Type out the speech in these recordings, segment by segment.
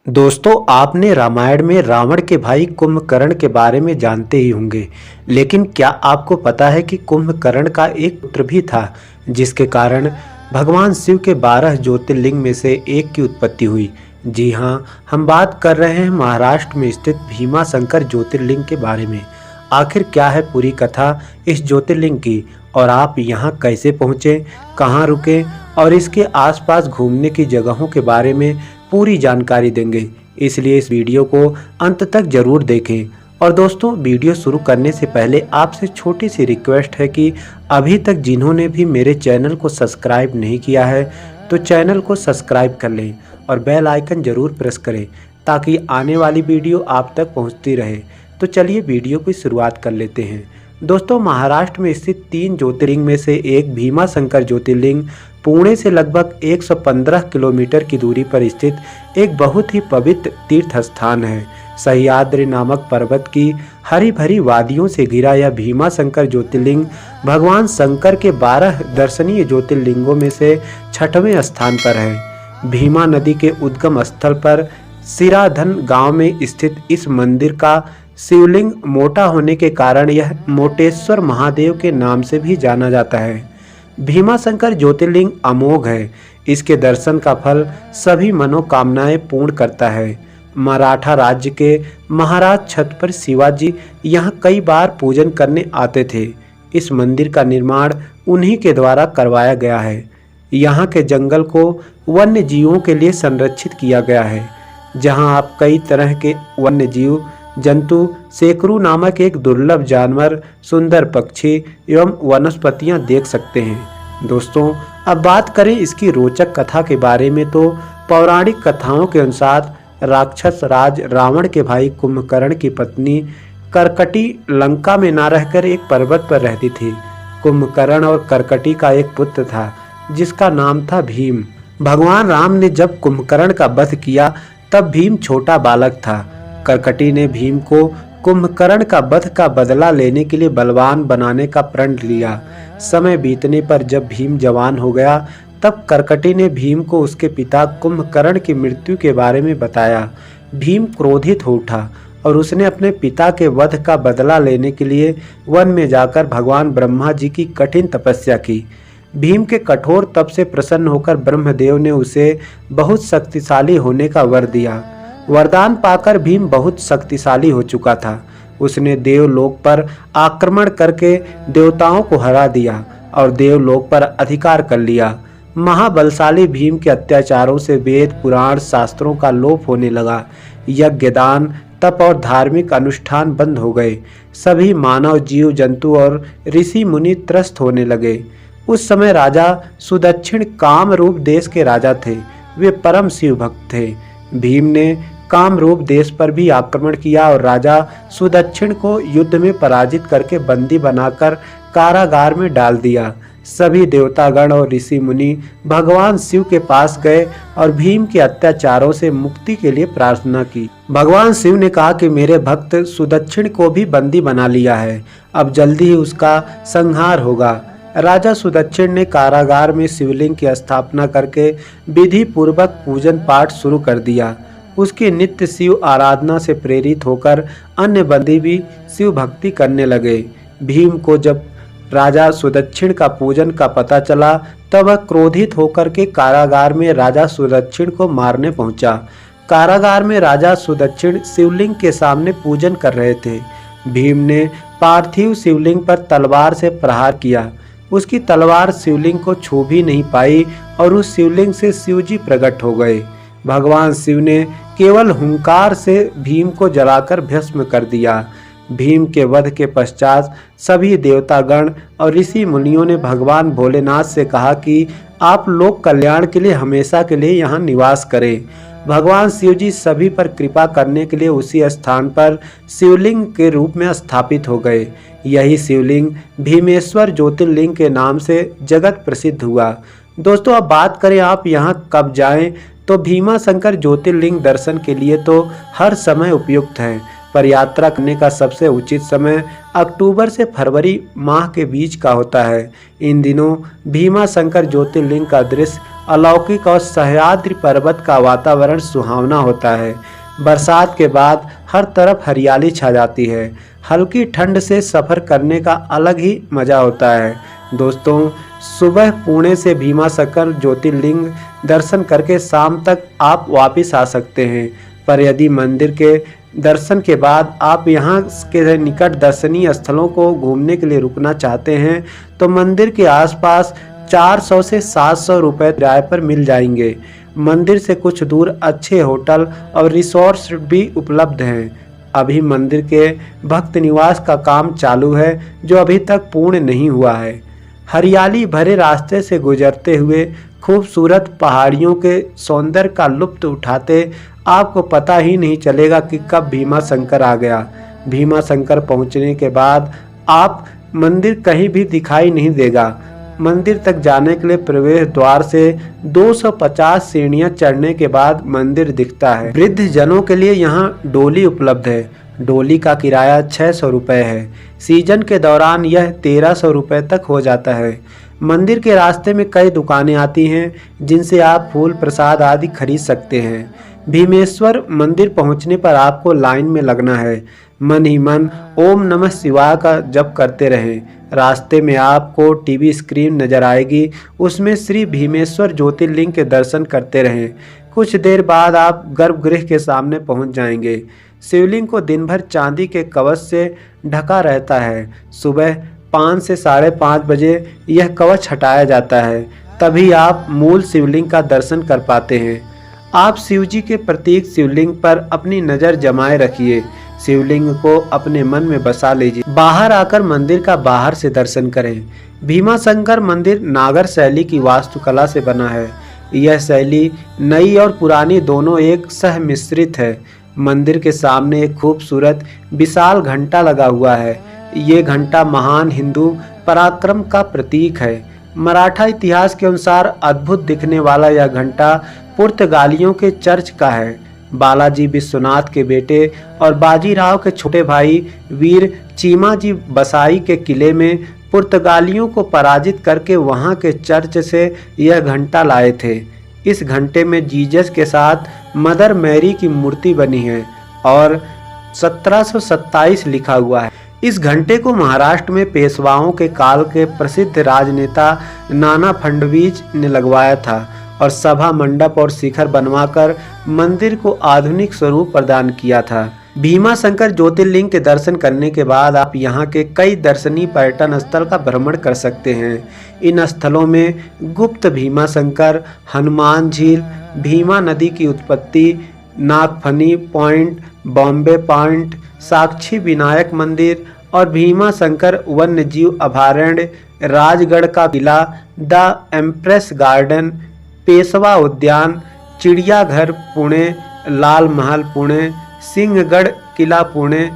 दोस्तों, आपने रामायण में रावण के भाई कुंभकर्ण के बारे में जानते ही होंगे। लेकिन क्या आपको पता है कि कुंभकर्ण का एक पुत्र भी था, जिसके कारण भगवान शिव के 12 ज्योतिर्लिंग में से एक की उत्पत्ति हुई। जी हाँ, हम बात कर रहे हैं महाराष्ट्र में स्थित भीमा शंकर ज्योतिर्लिंग के बारे में। आखिर क्या है पूरी कथा इस ज्योतिर्लिंग की, और आप यहाँ कैसे पहुँचे, कहाँ रुके और इसके आसपास घूमने की जगहों के बारे में पूरी जानकारी देंगे। इसलिए इस वीडियो को अंत तक जरूर देखें। और दोस्तों, वीडियो शुरू करने से पहले आपसे छोटी सी रिक्वेस्ट है कि अभी तक जिन्होंने भी मेरे चैनल को सब्सक्राइब नहीं किया है तो चैनल को सब्सक्राइब कर लें और बेल आइकन जरूर प्रेस करें, ताकि आने वाली वीडियो आप तक पहुंचती रहे। तो चलिए वीडियो की शुरुआत कर लेते हैं। दोस्तों, महाराष्ट्र में स्थित 3 ज्योतिर्लिंग में से एक भीमा शंकर ज्योतिर्लिंग पुणे से लगभग 115 किलोमीटर की दूरी पर स्थित एक बहुत ही पवित्र तीर्थ स्थान है। सह्याद्री नामक पर्वत की हरी भरी वादियों से घिरा यह भीमा शंकर ज्योतिर्लिंग भगवान शंकर के 12 दर्शनीय ज्योतिर्लिंगों में से 6वें स्थान पर है। भीमा नदी के उद्गम स्थल पर सिराधन गांव में स्थित इस मंदिर का शिवलिंग मोटा होने के कारण यह मोटेश्वर महादेव के नाम से भी जाना जाता है। भीमा शंकर ज्योतिर्लिंग अमोघ है। इसके दर्शन का फल सभी मनोकामनाएं पूर्ण करता है। मराठा राज्य के महाराज छत्रपति शिवाजी यहाँ कई बार पूजन करने आते थे। इस मंदिर का निर्माण उन्हीं के द्वारा करवाया गया है। यहाँ के जंगल को वन्य जीवों के लिए संरक्षित किया गया है, जहाँ आप कई तरह के वन्य जीव जंतु, सेकरू नामक एक दुर्लभ जानवर, सुंदर पक्षी एवं वनस्पतियां देख सकते हैं। दोस्तों, अब बात करें इसकी रोचक कथा के बारे में, तो पौराणिक कथाओं के अनुसार राक्षस राज रावण के भाई कुंभकर्ण की पत्नी करकटी लंका में न रहकर एक पर्वत पर रहती थी। कुंभकर्ण और करकटी का एक पुत्र था, जिसका नाम था भीम। भगवान राम ने जब कुंभकर्ण का वध किया तब भीम छोटा बालक था। करकटी ने भीम को कुंभकर्ण का वध का बदला लेने के लिए बलवान बनाने का प्रण लिया। समय बीतने पर जब भीम जवान हो गया, तब करकटी ने भीम को उसके पिता कुंभकर्ण की मृत्यु के बारे में बताया। भीम क्रोधित हो उठा और उसने अपने पिता के वध का बदला लेने के लिए वन में जाकर भगवान ब्रह्मा जी की कठिन तपस्या की। भीम के कठोर तप से प्रसन्न होकर ब्रह्मदेव ने उसे बहुत शक्तिशाली होने का वर दिया। वरदान पाकर भीम बहुत शक्तिशाली हो चुका था। उसने देवलोक पर आक्रमण करके देवताओं को हरा दिया और देवलोक पर अधिकार कर लिया। महाबलशाली भीम के अत्याचारों से वेद पुराण शास्त्रों का लोप होने लगा। यज्ञ, दान, तप और धार्मिक अनुष्ठान बंद हो गए। सभी मानव, जीव जंतु और ऋषि मुनि त्रस्त होने लगे। उस समय राजा सुदक्षिण कामरूप देश के राजा थे। वे परम शिव भक्त थे। भीम ने कामरूप देश पर भी आक्रमण किया और राजा सुदक्षिण को युद्ध में पराजित करके बंदी बनाकर कारागार में डाल दिया। सभी देवतागण और ऋषि मुनि भगवान शिव के पास गए और भीम के अत्याचारों से मुक्ति के लिए प्रार्थना की। भगवान शिव ने कहा कि मेरे भक्त सुदक्षिण को भी बंदी बना लिया है, अब जल्दी ही उसका संहार होगा। राजा सुदक्षिण ने कारागार में शिवलिंग की स्थापना करके विधि पूर्वक पूजन पाठ शुरू कर दिया। उसकी नित्य शिव आराधना से प्रेरित होकर अन्य बंदी भी शिव भक्ति करने लगे। भीम को जब राजा सुदक्षिण का पूजन का पता चला, तब वह क्रोधित होकर के कारागार में राजा सुदक्षिण को मारने पहुंचा। कारागार में राजा सुदक्षिण शिवलिंग के सामने पूजन कर रहे थे। भीम ने पार्थिव शिवलिंग पर तलवार से प्रहार किया। उसकी तलवार शिवलिंग को छू भी नहीं पाई और उस शिवलिंग से शिवजी प्रकट हो गए। भगवान शिव ने केवल हुंकार से भीम को जलाकर भस्म कर दिया। भीम के वध के पश्चात सभी देवतागण और ऋषि मुनियों ने भगवान भोलेनाथ से कहा कि आप लोक कल्याण के लिए हमेशा के लिए यहाँ निवास करें। भगवान शिवजी सभी पर कृपा करने के लिए उसी स्थान पर शिवलिंग के रूप में स्थापित हो गए। यही शिवलिंग भीमेश्वर ज्योतिर्लिंग के नाम से जगत प्रसिद्ध हुआ। दोस्तों, अब बात करें आप यहाँ कब जाएं, तो भीमा शंकर ज्योतिर्लिंग दर्शन के लिए तो हर समय उपयुक्त है, पर यात्रा करने का सबसे उचित समय अक्टूबर से फरवरी माह के बीच का होता है। इन दिनों भीमा शंकर ज्योतिर्लिंग का दृश्य अलौकिक और सह्याद्री पर्वत का वातावरण सुहावना होता है। बरसात के बाद हर तरफ हरियाली छा जाती है। हल्की ठंड से सफ़र करने का अलग ही मज़ा होता है। दोस्तों, सुबह पुणे से भीमा शंकर ज्योतिर्लिंग दर्शन करके शाम तक आप वापस आ सकते हैं। पर यदि मंदिर के दर्शन के बाद आप यहाँ के निकट दर्शनीय स्थलों को घूमने के लिए रुकना चाहते हैं तो मंदिर के आसपास 400 से 700 रुपये किराए पर मिल जाएंगे। मंदिर से कुछ दूर अच्छे होटल और रिसोर्ट्स भी उपलब्ध हैं। अभी मंदिर के भक्त निवास का काम चालू है जो अभी तक पूर्ण नहीं हुआ है। हरियाली भरे रास्ते से गुजरते हुए खूबसूरत पहाड़ियों के सौंदर्य का लुत्फ उठाते आपको पता ही नहीं चलेगा कि कब भीमा शंकर आ गया। भीमा शंकर पहुंचने के बाद आप मंदिर कहीं भी दिखाई नहीं देगा। मंदिर तक जाने के लिए प्रवेश द्वार से 250 सीढ़ियां चढ़ने के बाद मंदिर दिखता है। वृद्ध जनों के लिए यहाँ डोली उपलब्ध है। डोली का किराया 600 रुपये है। सीजन के दौरान यह 1300 रुपये तक हो जाता है। मंदिर के रास्ते में कई दुकानें आती हैं जिनसे आप फूल प्रसाद आदि खरीद सकते हैं। भीमेश्वर मंदिर पहुंचने पर आपको लाइन में लगना है। मन ही मन ओम नमः शिवाय का जप करते रहें। रास्ते में आपको टीवी स्क्रीन नजर आएगी, उसमें श्री भीमेश्वर ज्योतिर्लिंग के दर्शन करते रहें। कुछ देर बाद आप गर्भगृह के सामने पहुंच जाएंगे। शिवलिंग को दिन भर चांदी के कवच से ढका रहता है। सुबह 5 से 5:30 बजे यह कवच हटाया जाता है, तभी आप मूल शिवलिंग का दर्शन कर पाते हैं। आप शिवजी के प्रतीक शिवलिंग पर अपनी नज़र जमाए रखिए। शिवलिंग को अपने मन में बसा लीजिए। बाहर आकर मंदिर का बाहर से दर्शन करें। भीमा शंकर मंदिर नागर शैली की वास्तुकला से बना है। यह शैली नई और पुरानी दोनों एक सह मिश्रित है। मंदिर के सामने एक खूबसूरत विशाल घंटा लगा हुआ है। ये घंटा महान हिंदू पराक्रम का प्रतीक है। मराठा इतिहास के अनुसार अद्भुत दिखने वाला यह घंटा पुर्तगालियों के चर्च का है। बालाजी विश्वनाथ के बेटे और बाजीराव के छोटे भाई वीर चीमाजी बसाई के किले में पुर्तगालियों को पराजित करके वहां के चर्च से यह घंटा लाए थे। इस घंटे में जीसस के साथ मदर मैरी की मूर्ति बनी है और 1727 लिखा हुआ है। इस घंटे को महाराष्ट्र में पेशवाओं के काल के प्रसिद्ध राजनेता नाना फडणवीस ने लगवाया था और सभा मंडप और शिखर बनवाकर मंदिर को आधुनिक स्वरूप प्रदान किया था। भीमा शंकर ज्योतिर्लिंग के दर्शन करने के बाद आप यहाँ के कई दर्शनीय पर्यटन स्थल का भ्रमण कर सकते हैं। इन स्थलों में गुप्त भीमा शंकर, हनुमान झील, भीमा नदी की उत्पत्ति, नागफनी पॉइंट, बॉम्बे पॉइंट, साक्षी विनायक मंदिर और भीमा शंकर वन्य जीव अभयारण्य, राजगढ़ का किला, द एम्प्रेस गार्डन, पेशवा उद्यान, चिड़ियाघर पुणे, लाल महल पुणे, सिंहगढ़ किला पुणे,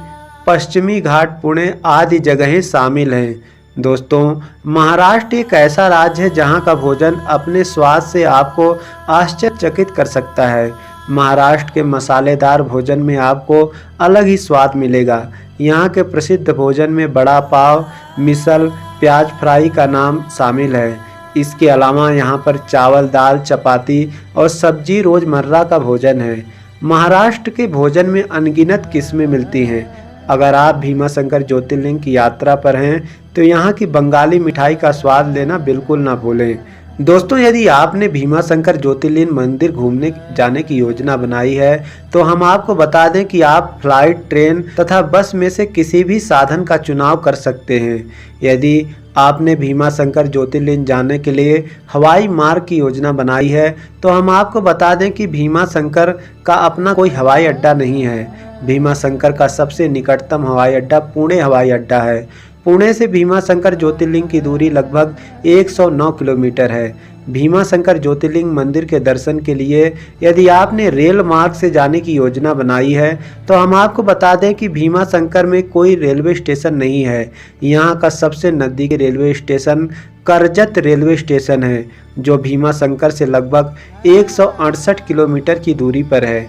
पश्चिमी घाट पुणे आदि जगहें शामिल हैं। दोस्तों, महाराष्ट्र एक ऐसा राज्य है जहां का भोजन अपने स्वाद से आपको आश्चर्यचकित कर सकता है। महाराष्ट्र के मसालेदार भोजन में आपको अलग ही स्वाद मिलेगा। यहाँ के प्रसिद्ध भोजन में बड़ा पाव, मिसल, प्याज फ्राई का नाम शामिल है। इसके अलावा यहाँ पर चावल, दाल, चपाती और सब्जी रोज़मर्रा का भोजन है। महाराष्ट्र के भोजन में अनगिनत किस्में मिलती हैं। अगर आप भीमा शंकर ज्योतिर्लिंग की यात्रा पर हैं तो यहाँ की बंगाली मिठाई का स्वाद लेना बिल्कुल ना भूलें। दोस्तों, यदि आपने भीमा शंकर ज्योतिर्लिंग मंदिर घूमने जाने की योजना बनाई है तो हम आपको बता दें कि आप फ्लाइट, ट्रेन तथा बस में से किसी भी साधन का चुनाव कर सकते हैं। यदि आपने भीमा शंकर ज्योतिर्लिंग जाने के लिए हवाई मार्ग की योजना बनाई है तो हम आपको बता दें कि भीमा शंकर का अपना कोई हवाई अड्डा नहीं है। भीमा शंकर का सबसे निकटतम हवाई अड्डा पुणे हवाई अड्डा है। पुणे से भीमा शंकर ज्योतिर्लिंग की दूरी लगभग 109 किलोमीटर है। भीमा शंकर ज्योतिर्लिंग मंदिर के दर्शन के लिए यदि आपने रेल मार्ग से जाने की योजना बनाई है तो हम आपको बता दें कि भीमा शंकर में कोई रेलवे स्टेशन नहीं है। यहाँ का सबसे नज़दीकी railway station Karjat railway station है जो भीमा शंकर से लगभग 168 किलोमीटर की दूरी पर है।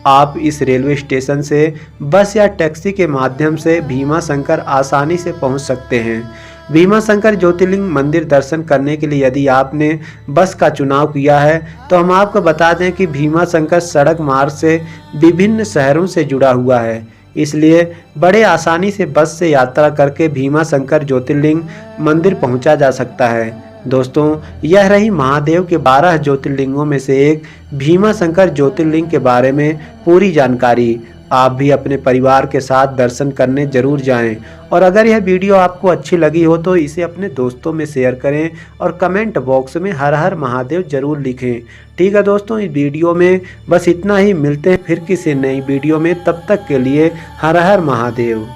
आप इस रेलवे स्टेशन से बस या टैक्सी के माध्यम से भीमा शंकर आसानी से पहुंच सकते हैं। भीमा शंकर ज्योतिर्लिंग मंदिर दर्शन करने के लिए यदि आपने बस का चुनाव किया है तो हम आपको बता दें कि भीमा शंकर सड़क मार्ग से विभिन्न शहरों से जुड़ा हुआ है, इसलिए बड़े आसानी से बस से यात्रा करके भीमा शंकर ज्योतिर्लिंग मंदिर पहुंचा जा सकता है। दोस्तों, यह रही महादेव के 12 ज्योतिर्लिंगों में से एक भीमा शंकर ज्योतिर्लिंग के बारे में पूरी जानकारी। आप भी अपने परिवार के साथ दर्शन करने जरूर जाएं और अगर यह वीडियो आपको अच्छी लगी हो तो इसे अपने दोस्तों में शेयर करें और कमेंट बॉक्स में हर हर महादेव जरूर लिखें। ठीक है दोस्तों, इस वीडियो में बस इतना ही। मिलते हैं फिर किसी नई वीडियो में, तब तक के लिए हर हर महादेव।